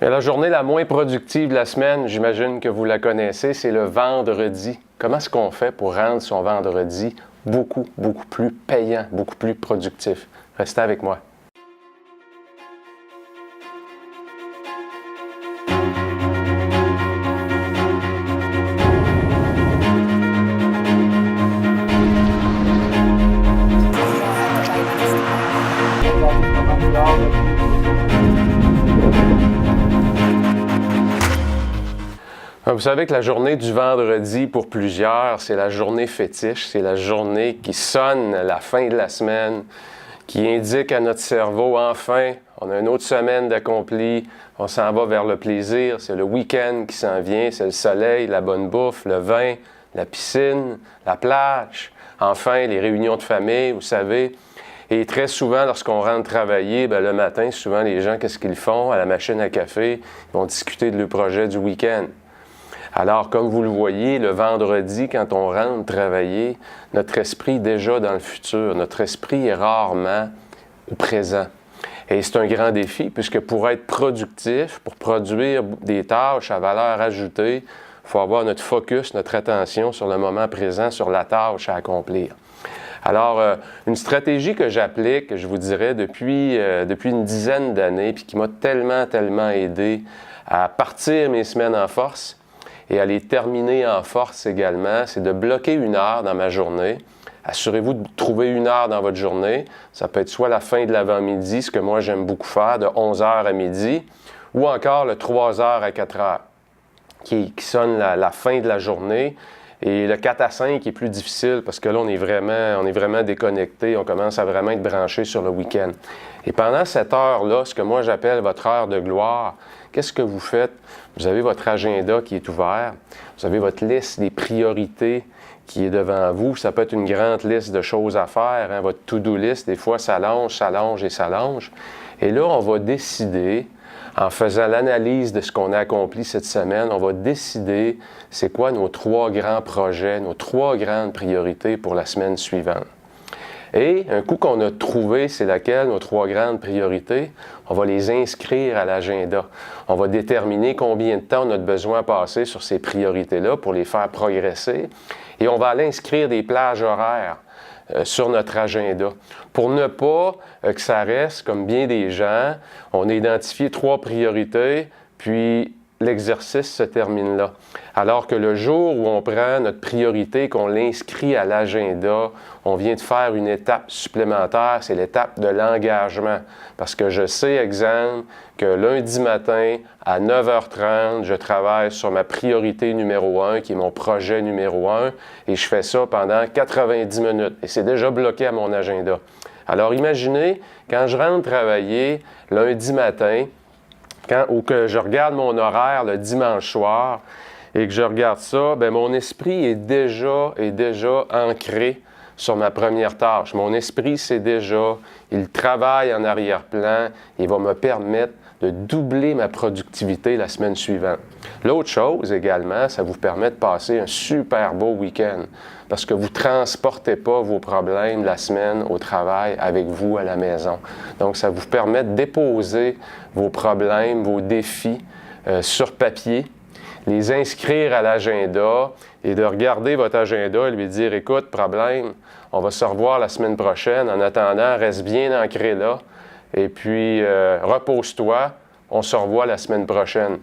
Et la journée la moins productive de la semaine, j'imagine que vous la connaissez, c'est le vendredi. Comment est-ce qu'on fait pour rendre son vendredi beaucoup plus payant, beaucoup plus productif? Restez avec moi. Vous savez que la journée du vendredi, pour plusieurs, c'est la journée fétiche, c'est la journée qui sonne la fin de la semaine, qui indique à notre cerveau, enfin, on a une autre semaine d'accompli, on s'en va vers le plaisir, c'est le week-end qui s'en vient, c'est le soleil, la bonne bouffe, le vin, la piscine, la plage, enfin, les réunions de famille, vous savez. Et très souvent, lorsqu'on rentre travailler, le matin, souvent, les gens, qu'est-ce qu'ils font? À la machine à café, ils vont discuter de leur projet du week-end. Alors, comme vous le voyez, le vendredi, quand on rentre travailler, notre esprit est déjà dans le futur. Notre esprit est rarement au présent. Et c'est un grand défi, puisque pour être productif, pour produire des tâches à valeur ajoutée, il faut avoir notre focus, notre attention sur le moment présent, sur la tâche à accomplir. Alors, une stratégie que j'applique, je vous dirais, depuis une dizaine d'années, puis qui m'a tellement aidé à partir mes semaines en force, et à les terminer en force également, c'est de bloquer une heure dans ma journée. Assurez-vous de trouver une heure dans votre journée. Ça peut être soit la fin de l'avant-midi, ce que moi j'aime beaucoup faire, de 11h à midi, ou encore le 3h à 4h, qui sonne la fin de la journée. Et le 4 à 5 est plus difficile parce que là, on est vraiment déconnecté, on commence à vraiment être branché sur le week-end. Et pendant cette heure-là, ce que moi j'appelle votre heure de gloire, qu'est-ce que vous faites? Vous avez votre agenda qui est ouvert, vous avez votre liste des priorités qui est devant vous. Ça peut être une grande liste de choses à faire, hein? Votre to-do list, des fois, s'allonge. Et là, on va décider, en faisant l'analyse de ce qu'on a accompli cette semaine, on va décider c'est quoi nos 3 grands projets, nos 3 grandes priorités pour la semaine suivante. Et un coup qu'on a trouvé c'est laquelle, nos 3 grandes priorités, on va les inscrire à l'agenda. On va déterminer combien de temps on a besoin à passer sur ces priorités-là pour les faire progresser. Et on va aller inscrire des plages horaires sur notre agenda. Pour ne pas que ça reste, comme bien des gens, on a identifié 3 priorités, puis l'exercice se termine là. Alors que le jour où on prend notre priorité, qu'on l'inscrit à l'agenda, on vient de faire une étape supplémentaire, c'est l'étape de l'engagement. Parce que je sais, exemple, que lundi matin, à 9h30, je travaille sur ma priorité numéro 1, qui est mon projet numéro 1, et je fais ça pendant 90 minutes. Et c'est déjà bloqué à mon agenda. Alors imaginez, quand je rentre travailler lundi matin, ou que je regarde mon horaire le dimanche soir et que je regarde ça, mon esprit est déjà ancré sur ma première tâche. Mon esprit, il travaille en arrière-plan, il va me permettre de doubler ma productivité la semaine suivante. L'autre chose également, ça vous permet de passer un super beau week-end parce que vous ne transportez pas vos problèmes la semaine au travail avec vous à la maison. Donc, ça vous permet de déposer vos problèmes, vos défis sur papier, les inscrire à l'agenda et de regarder votre agenda et lui dire « Écoute, problème, on va se revoir la semaine prochaine. En attendant, reste bien ancré là. Et puis, repose-toi, on se revoit la semaine prochaine. »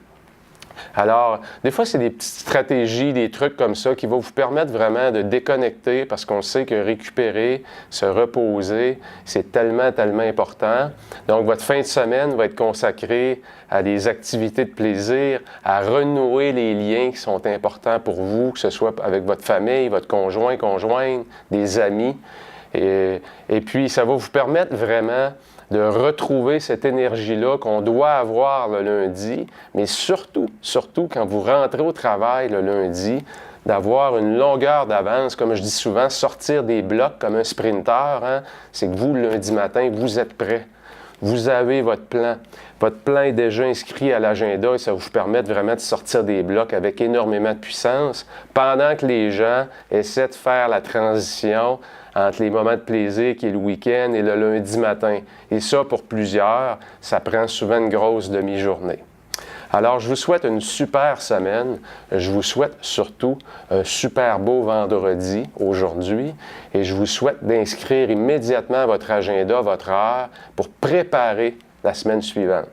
Alors, des fois, c'est des petites stratégies, des trucs comme ça qui vont vous permettre vraiment de déconnecter parce qu'on sait que récupérer, se reposer, c'est tellement important. Donc, votre fin de semaine va être consacrée à des activités de plaisir, à renouer les liens qui sont importants pour vous, que ce soit avec votre famille, votre conjoint, conjointe, des amis. Et puis, ça va vous permettre vraiment de retrouver cette énergie-là qu'on doit avoir le lundi, mais surtout quand vous rentrez au travail le lundi, d'avoir une longueur d'avance, comme je dis souvent, sortir des blocs comme un sprinter, hein? C'est que vous, le lundi matin, vous êtes prêt. Vous avez votre plan. Votre plan est déjà inscrit à l'agenda et ça vous permet vraiment de sortir des blocs avec énormément de puissance pendant que les gens essaient de faire la transition entre les moments de plaisir qui est le week-end et le lundi matin. Et ça, pour plusieurs, ça prend souvent une grosse demi-journée. Alors, je vous souhaite une super semaine. Je vous souhaite surtout un super beau vendredi aujourd'hui et je vous souhaite d'inscrire immédiatement votre agenda, votre heure pour préparer la semaine suivante.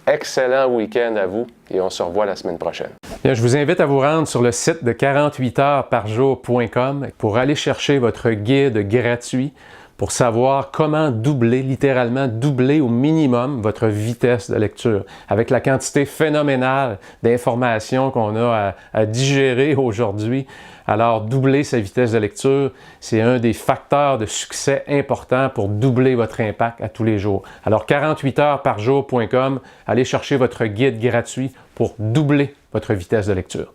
Excellent week-end à vous et on se revoit la semaine prochaine. Bien, je vous invite à vous rendre sur le site de 48heuresparjour.com pour aller chercher votre guide gratuit pour savoir comment doubler, littéralement doubler au minimum votre vitesse de lecture. Avec la quantité phénoménale d'informations qu'on a à digérer aujourd'hui, alors doubler sa vitesse de lecture, c'est un des facteurs de succès importants pour doubler votre impact à tous les jours. Alors 48heuresparjour.com, allez chercher votre guide gratuit pour doubler votre vitesse de lecture.